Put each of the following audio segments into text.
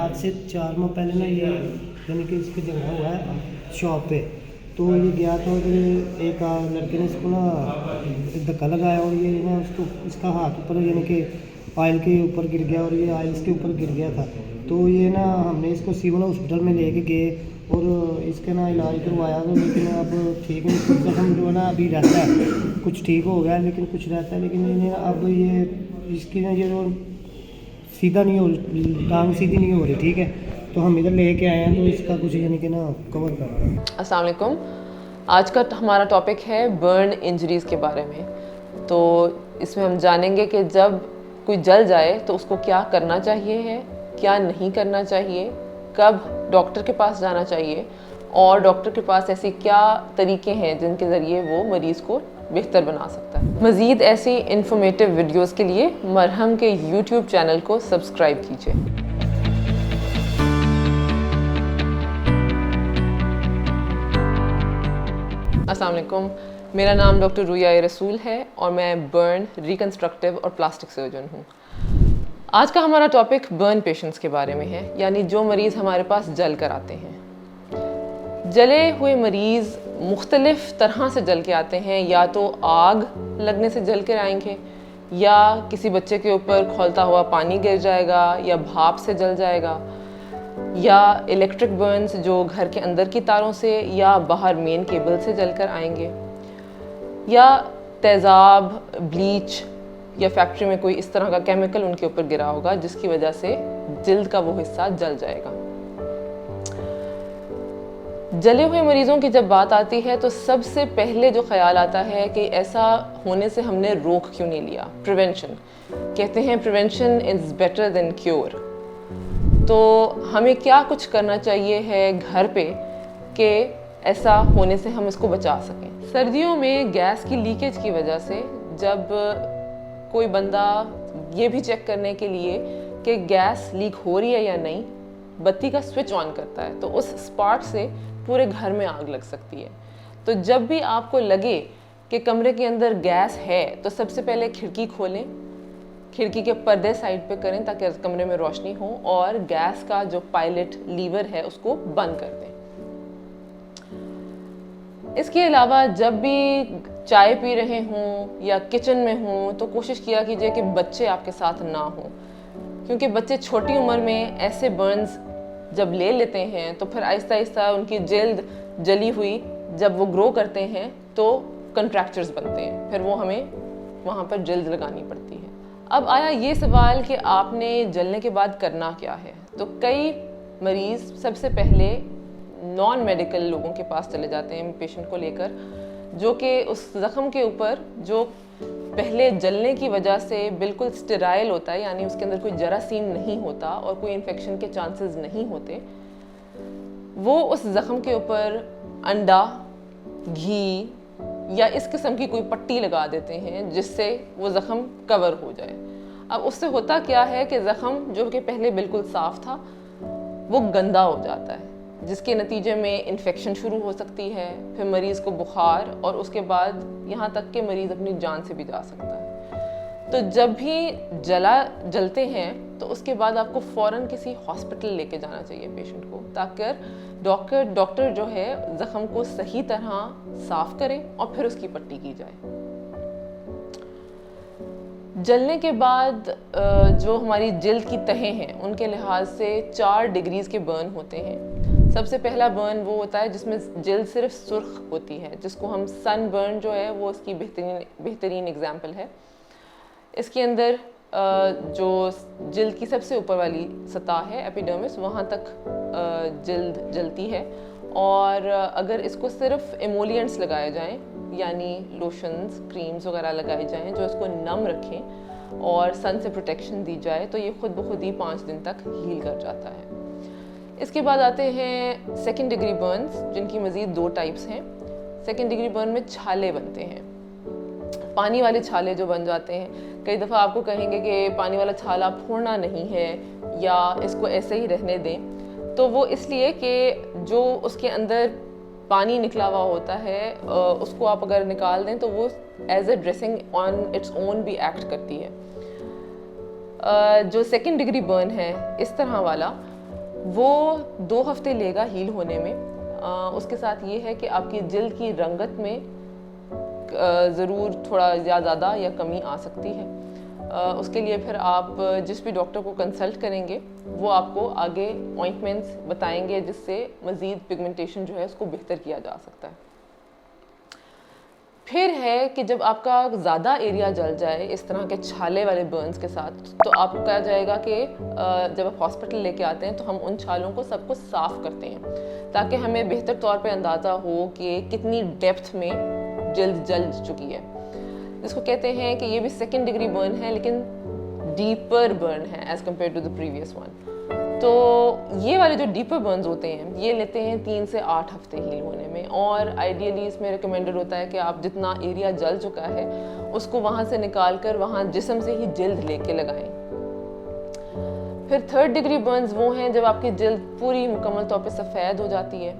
आज से 4 माह पहले ना ये यानी कि इसकी जगह हुआ है शॉप पे। तो ये गया था और एक लड़के ने इसको ना धक्का लगाया और ये ना उसको इसका हाथ ऊपर यानी कि ऑयल के ऊपर गिर गया और ये ऑयल इसके ऊपर गिर गया था। तो ये ना हमने इसको सिविल हॉस्पिटल में लेके गए और इसका ना इलाज करवाया, तो लेकिन अब ठीक नहीं, कुछ जख्म जो है ना अभी रहता है, कुछ ठीक हो गया लेकिन कुछ रहता है। लेकिन इन्हें अब ये इसकी ना ये जो सीधा नहीं हो, टांग सीधी नहीं हो रही, ठीक है। तो हम इधर लेके आए हैं, तो इसका कुछ यानी कि ना कवर कर रहे हैं। अस्सलाम वालेकुम। आज का हमारा टॉपिक है बर्न इंजरीज़ के बारे में। तो इसमें हम जानेंगे कि जब कोई जल जाए तो उसको क्या करना चाहिए है, क्या नहीं करना चाहिए, कब डॉक्टर के पास जाना चाहिए और डॉक्टर के पास ऐसे क्या तरीके हैं जिनके ज़रिए वो मरीज़ को बेहतर बना सकता है। मज़ीद ऐसी इन्फॉर्मेटिव वीडियोस के लिए मरहम के यूट्यूब चैनल को सब्सक्राइब कीजिए। अस्सलाम वालेकुम, मेरा नाम डॉक्टर रुया रसूल है और मैं बर्न, रिकन्स्ट्रक्टिव और प्लास्टिक सर्जन हूँ। आज का हमारा टॉपिक बर्न पेशेंट्स के बारे में है, यानी जो मरीज़ हमारे पास जल कर आते हैं। जले हुए मरीज़ मुख्तलिफ़ तरह से जल के आते हैं, या तो आग लगने से जल कर आएंगे, या किसी बच्चे के ऊपर खौलता हुआ पानी गिर जाएगा, या भाप से जल जाएगा, या इलेक्ट्रिक बर्न्स जो घर के अंदर की तारों से या बाहर मेन केबल से जलकर आएंगे, या तेज़ाब, ब्लीच या फैक्ट्री में कोई इस तरह का केमिकल उनके ऊपर गिरा होगा जिसकी वजह से जिल्द का वो हिस्सा जल जाएगा। जले हुए मरीजों की जब बात आती है तो सबसे पहले जो ख्याल आता है कि ऐसा होने से हमने रोक क्यों नहीं लिया। प्रिवेंशन कहते हैं, prevention is better than cure. तो हमें क्या कुछ करना चाहिए है घर पे कि ऐसा होने से हम इसको बचा सकें। सर्दियों में गैस की लीकेज की वजह से जब कोई बंदा ये भी चेक करने के लिए कि गैस लीक हो रही है या नहीं, बत्ती का स्विच ऑन करता है, तो उस स्पार्क से पूरे घर में आग लग सकती है। तो जब भी आपको लगे कि कमरे के अंदर गैस है तो सबसे पहले खिड़की खोलें, खिड़की के पर्दे साइड पे करें ताकि कमरे में रोशनी हो, और गैस का जो पायलट लीवर है उसको बंद कर दें। इसके अलावा जब भी चाय पी रहे हों या किचन में हों तो कोशिश किया कीजिए कि बच्चे आपके साथ ना हों, क्योंकि बच्चे छोटी उम्र में ऐसे बर्न्स जब ले लेते हैं तो फिर आहिस्ता आहिस्ता उनकी जल्द जली हुई जब वो ग्रो करते हैं तो कंट्रैक्चर्स बनते हैं, फिर वो हमें वहाँ पर जल्द लगानी पड़ती है। अब आया ये सवाल कि आपने जलने के बाद करना क्या है। तो कई मरीज़ सबसे पहले नॉन मेडिकल लोगों के पास चले जाते हैं पेशेंट को लेकर, जो कि उस ज़ख़म के ऊपर जो पहले जलने की वजह से बिल्कुल स्टेराइल होता है, यानी उसके अंदर कोई जरासीम नहीं होता और कोई इन्फेक्शन के चांसेस नहीं होते, वो उस ज़ख़म के ऊपर अंडा, घी या इस किस्म की कोई पट्टी लगा देते हैं जिससे वो ज़ख़म कवर हो जाए। अब उससे होता क्या है कि ज़ख़म जो कि पहले बिल्कुल साफ़ था वो गंदा हो जाता है, जिसके नतीजे में इन्फेक्शन शुरू हो सकती है, फिर मरीज़ को बुखार, और उसके बाद यहाँ तक कि मरीज़ अपनी जान से भी जा सकता है। तो जब भी जलते हैं तो उसके बाद आपको फ़ौरन किसी हॉस्पिटल लेके जाना चाहिए पेशेंट को, ताकि डॉक्टर जो है ज़ख़म को सही तरह साफ़ करे और फिर उसकी पट्टी की जाए। जलने के बाद जो हमारी जिल्द की तहें हैं उनके लिहाज से 4 डिग्रीज़ के बर्न होते हैं। सबसे पहला बर्न वो होता है जिसमें जिल्द सिर्फ सुर्ख होती है, जिसको हम सन बर्न जो है वो उसकी बेहतरीन एग्जाम्पल है। इसके अंदर जो जिल्द की सबसे ऊपर वाली सतह है एपिडर्मिस, वहाँ तक जिल्द जलती है, और अगर इसको सिर्फ एमोलिएंट्स लगाए जाएं, यानी लोशंस, क्रीम्स वगैरह लगाए जाएं जो इसको नम रखें और सन से प्रोटेक्शन दी जाए, तो ये खुद ब खुद ही 5 दिन तक हील कर जाता है। इसके बाद आते हैं सेकेंड डिग्री बर्न्स, जिनकी मज़ीद 2 टाइप्स हैं। सेकेंड डिग्री बर्न में छाले बनते हैं, पानी वाले छाले जो बन जाते हैं। कई दफ़ा आपको कहेंगे कि पानी वाला छाला फोड़ना नहीं है या इसको ऐसे ही रहने दें, तो वो इसलिए कि जो उसके अंदर पानी निकला हुआ होता है उसको आप अगर निकाल दें तो वो as a dressing on its own भी एक्ट करती है। जो सेकेंड डिग्री बर्न है इस तरह वाला, वो 2 हफ्ते लेगा हील होने में। उसके साथ ये है कि आपकी जल्द की रंगत में ज़रूर थोड़ा या ज़्यादा या कमी आ सकती है। उसके लिए फिर आप जिस भी डॉक्टर को कंसल्ट करेंगे वो आपको आगे ऑइंटमेंट्स बताएंगे जिससे मज़ीद पिगमेंटेशन जो है उसको बेहतर किया जा सकता है। फिर है कि जब आपका ज़्यादा एरिया जल जाए इस तरह के छाले वाले बर्न्स के साथ, तो आपको कहा जाएगा कि जब आप हॉस्पिटल लेके आते हैं तो हम उन छालों को सबको साफ़ करते हैं ताकि हमें बेहतर तौर पे अंदाज़ा हो कि कितनी डेप्थ में जल्द जल चुकी है। इसको कहते हैं कि ये भी 2nd डिग्री बर्न है लेकिन डीपर बर्न है as compare to the previous one. तो ये वाले जो डीपर बर्न्स होते हैं ये लेते हैं 3 से 8 हफ्ते हील होने में, और आइडियली इसमें रिकमेंडेड होता है कि आप जितना एरिया जल चुका है उसको वहाँ से निकाल कर वहाँ जिस्म से ही जल्द लेके लगाएं। फिर 3rd डिग्री बर्न्स वो हैं जब आपकी जल्द पूरी मुकम्मल तौर पे सफ़ेद हो जाती है,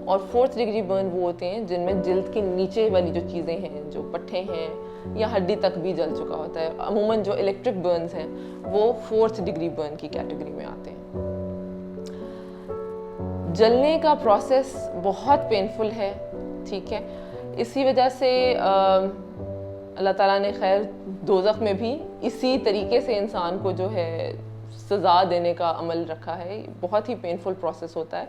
और 4th डिग्री बर्न वो होते हैं जिनमें जल्द के नीचे वाली जो चीज़ें हैं, जो पट्टे हैं या हड्डी तक भी जल चुका होता है। अमूमन जो इलेक्ट्रिक बर्न्स हैं वो 4th डिग्री बर्न की कैटेगरी में आते हैं। जलने का प्रोसेस बहुत पेनफुल है, ठीक है। इसी वजह से अल्लाह ताला ने खैर दोज़ख में भी इसी तरीके से इंसान को जो है सज़ा देने का अमल रखा है। बहुत ही पेनफुल प्रोसेस होता है,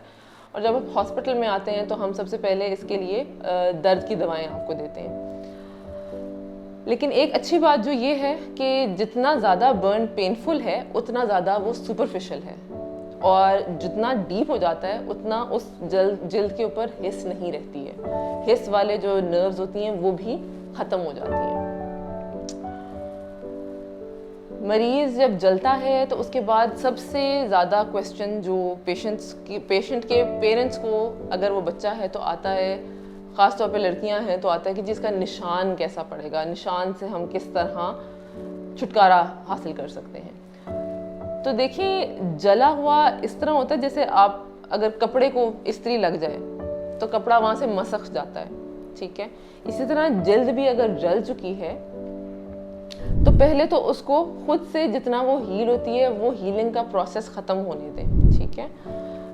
और जब आप हॉस्पिटल में आते हैं तो हम सबसे पहले इसके लिए दर्द की दवाएं आपको देते हैं। लेकिन एक अच्छी बात जो ये है कि जितना ज़्यादा बर्न पेनफुल है उतना ज़्यादा वो सुपरफिशियल है, और जितना डीप हो जाता है उतना उस जल्द के ऊपर हिस नहीं रहती है। हिस वाले जो नर्व्स होती हैं वो भी ख़त्म हो जाती हैं। मरीज़ जब जलता है तो उसके बाद सबसे ज़्यादा क्वेश्चन जो पेशेंट के पेरेंट्स को, अगर वो बच्चा है तो आता है, ख़ास तौर पे लड़कियां हैं तो आता है कि जिसका निशान कैसा पड़ेगा, निशान से हम किस तरह छुटकारा हासिल कर सकते हैं। तो देखिए, जला हुआ इस तरह होता है जैसे आप अगर कपड़े को इस्त्री लग जाए तो कपड़ा वहाँ से मसक जाता है, ठीक है। इसी तरह जल्द भी अगर जल चुकी है तो पहले तो उसको खुद से जितना वो हील होती है वो हीलिंग का प्रोसेस ख़त्म होने दें, ठीक है।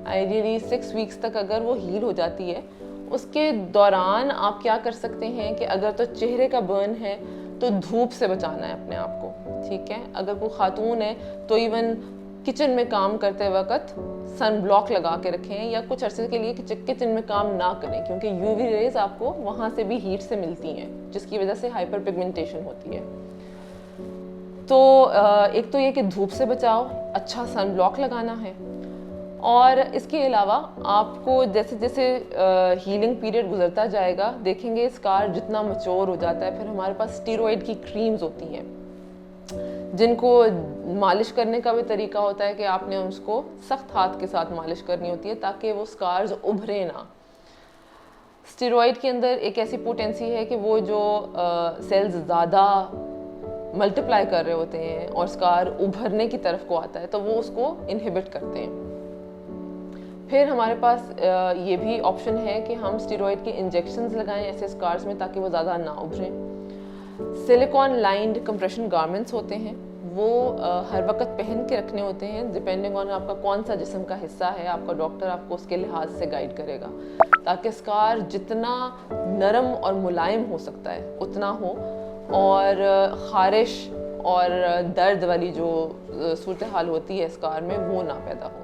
आइडियली 6 वीक्स तक अगर वो हील हो जाती है, उसके दौरान आप क्या कर सकते हैं कि अगर तो चेहरे का बर्न है तो धूप से बचाना है अपने आप को, ठीक है। अगर कोई खातून है तो इवन किचन में काम करते वक्त सन ब्लॉक लगा के रखें, या कुछ अरसे के लिए किचन में काम ना करें, क्योंकि यूवी रेज आपको वहाँ से भी हीट से मिलती हैं जिसकी वजह से हाइपर पिगमेंटेशन होती है। तो एक तो ये कि धूप से बचाओ, अच्छा सन ब्लॉक लगाना है, और इसके अलावा आपको जैसे जैसे हीलिंग पीरियड गुजरता जाएगा देखेंगे स्कार जितना मैच्योर हो जाता है, फिर हमारे पास स्टीरॉयड की क्रीम्स होती हैं जिनको मालिश करने का भी तरीका होता है कि आपने उसको सख्त हाथ के साथ मालिश करनी होती है ताकि वो स्कार्स उभरे ना। स्टीरॉयड के अंदर एक ऐसी पोटेंसी है कि वो जो सेल्स ज़्यादा मल्टीप्लाई कर रहे होते हैं और स्कार उभरने की तरफ को आता है तो वो उसको इनहिबिट करते हैं। फिर हमारे पास ये भी ऑप्शन है कि हम स्टीरॉयड के इंजेक्शंस लगाएं ऐसे स्कार्स में ताकि वो ज़्यादा ना उभरें। सिलिकॉन लाइंड कंप्रेशन गारमेंट्स होते हैं, वो हर वक्त पहन के रखने होते हैं, डिपेंडिंग ऑन आपका कौन सा जिस्म का हिस्सा है, आपका डॉक्टर आपको उसके लिहाज से गाइड करेगा ताकि स्कार जितना नरम और मुलायम हो सकता है उतना हो, और ख़ारिश और दर्द वाली जो सूरत हाल होती है स्कार में वो ना पैदा हो।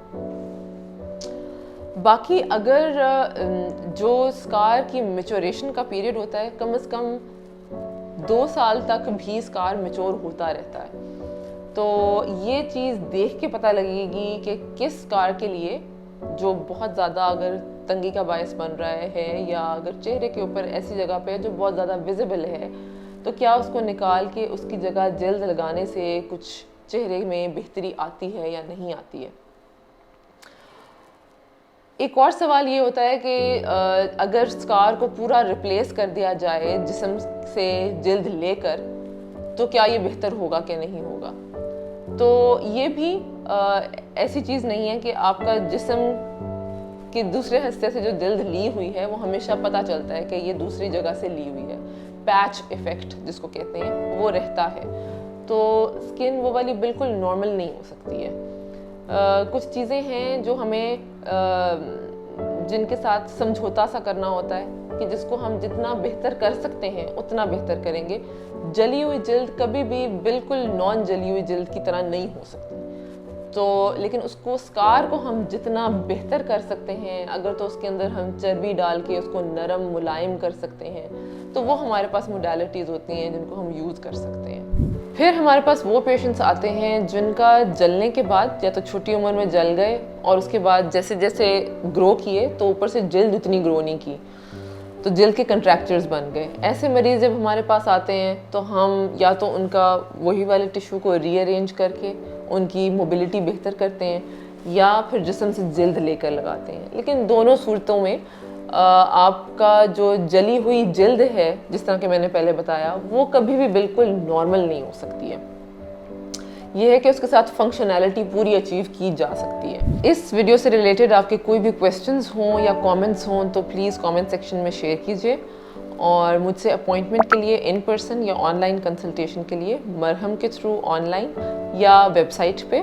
बाकी अगर जो स्कार की मैच्योरेशन का पीरियड होता है कम से कम 2 साल तक भी स्कार मैच्योर होता रहता है, तो ये चीज़ देख के पता लगेगी कि किस स्कार के लिए जो बहुत ज़्यादा अगर तंगी का बायस बन रहा है या अगर चेहरे के ऊपर ऐसी जगह पे जो बहुत ज़्यादा विजिबल है तो क्या उसको निकाल के उसकी जगह जल्द लगाने से कुछ चेहरे में बेहतरी आती है या नहीं आती है। एक और सवाल ये होता है कि अगर स्कार को पूरा रिप्लेस कर दिया जाए जिस्म से जल्द लेकर तो क्या ये बेहतर होगा कि नहीं होगा। तो ये भी ऐसी चीज़ नहीं है कि आपका जिस्म के दूसरे हिस्से से जो जल्द ली हुई है वो हमेशा पता चलता है कि ये दूसरी जगह से ली हुई है। पैच इफ़ेक्ट जिसको कहते हैं वो रहता है, तो स्किन वो वाली बिल्कुल नॉर्मल नहीं हो सकती है। कुछ चीज़ें हैं जो हमें जिनके साथ समझौता सा करना होता है कि जिसको हम जितना बेहतर कर सकते हैं उतना बेहतर करेंगे। जली हुई जिल्द कभी भी बिल्कुल नॉन जली हुई जिल्द की तरह नहीं हो सकती। तो लेकिन उसको स्कार को हम जितना बेहतर कर सकते हैं, अगर तो उसके अंदर हम चर्बी डाल के उसको नरम मुलायम कर सकते हैं, तो वो हमारे पास मोडालिटीज़ होती हैं जिनको हम यूज़ कर सकते हैं। फिर हमारे पास वो पेशेंट्स आते हैं जिनका जलने के बाद या तो छोटी उम्र में जल गए और उसके बाद जैसे जैसे ग्रो किए तो ऊपर से जल्द उतनी ग्रो नहीं की, तो जल्द के कंट्रैक्चर्स बन गए। ऐसे मरीज़ जब हमारे पास आते हैं तो हम या तो उनका वही वाले टिश्यू को रीअरेंज करके उनकी मोबिलिटी बेहतर करते हैं या फिर जिस्म से जल्द लेकर लगाते हैं। लेकिन दोनों सूरतों में आपका जो जली हुई जिल्द है, जिस तरह के मैंने पहले बताया, वो कभी भी बिल्कुल नॉर्मल नहीं हो सकती है। ये है कि उसके साथ फंक्शनैलिटी पूरी अचीव की जा सकती है। इस वीडियो से रिलेटेड आपके कोई भी क्वेश्चंस हों या कमेंट्स हों तो प्लीज़ कमेंट सेक्शन में शेयर कीजिए, और मुझसे अपॉइंटमेंट के लिए इन पर्सन या ऑनलाइन कंसल्टेशन के लिए मरहम के थ्रू ऑनलाइन या वेबसाइट पे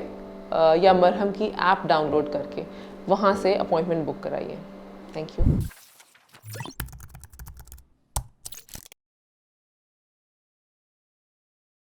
या मरहम की ऐप डाउनलोड करके वहाँ से अपॉइंटमेंट बुक कराइए। Thank you.